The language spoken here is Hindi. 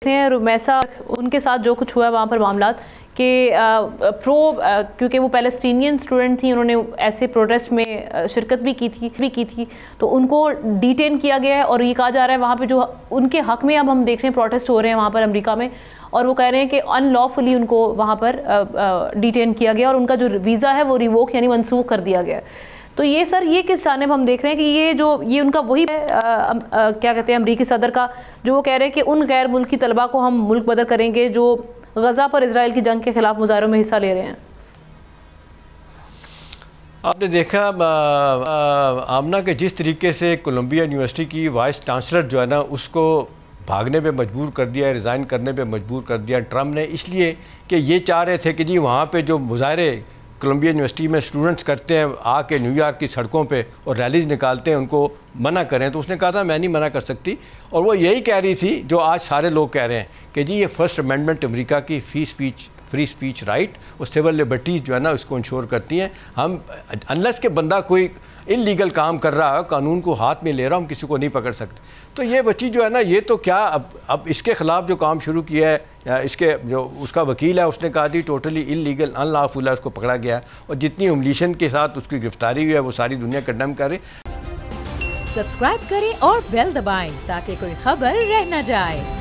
रुमैसा उनके साथ जो कुछ हुआ वहाँ पर मामला कि क्योंकि वो पैलेस्टीनियन स्टूडेंट थी, उन्होंने ऐसे प्रोटेस्ट में शिरकत भी की थी तो उनको डिटेन किया गया है। और ये कहा जा रहा है वहाँ पे जो उनके हक में अब हम देख रहे हैं प्रोटेस्ट हो रहे हैं वहाँ पर अमेरिका में, और वो कह रहे हैं कि अनलॉफुली उनको वहाँ पर डिटेन किया गया और उनका जो वीज़ा है वो रिवोक यानी मनसूख कर दिया गया। तो ये सर ये किस जानिब हम देख रहे हैं कि ये उनका वही है क्या कहते हैं अमरीकी सदर का, जो वो कह रहे हैं कि उन गैर मुल्की तलबा को हम मुल्क बदर करेंगे जो गज़ा पर इजराइल की जंग के खिलाफ मुजाहरों में हिस्सा ले रहे हैं। आपने देखा आमना के जिस तरीके से कोलंबिया यूनिवर्सिटी की वाइस चांसलर जो है ना उसको भागने पे मजबूर कर दिया, रिज़ाइन करने पे मजबूर कर दिया ट्रम्प ने, इसलिए कि ये चाह रहे थे कि जी वहाँ पे जो मुजाहरे कोलंबिया यूनिवर्सिटी में स्टूडेंट्स करते हैं आके न्यूयॉर्क की सड़कों पे और रैलीज निकालते हैं उनको मना करें। तो उसने कहा था मैं नहीं मना कर सकती, और वो यही कह रही थी जो आज सारे लोग कह रहे हैं कि जी ये फर्स्ट अमेंडमेंट अमेरिका की फ्री स्पीच राइट और सिविल लिबर्टीज़ जो है ना उसको इंश्योर करती हैं। हम अनलेस के बंदा कोई इलीगल काम कर रहा है, कानून को हाथ में ले रहा, हम किसी को नहीं पकड़ सकते। तो ये बच्ची जो है ना ये तो क्या अब इसके ख़िलाफ़ जो काम शुरू किया है, इसके जो उसका वकील है उसने कहा थी टोटली इलीगल अनलॉफुल है, उसको पकड़ा गया है और जितनी ह्यूमिलिएशन के साथ उसकी गिरफ्तारी हुई है वो सारी दुनिया कंडेम करे। सब्सक्राइब करें और बेल दबाएं ताकि कोई खबर रह न जाए।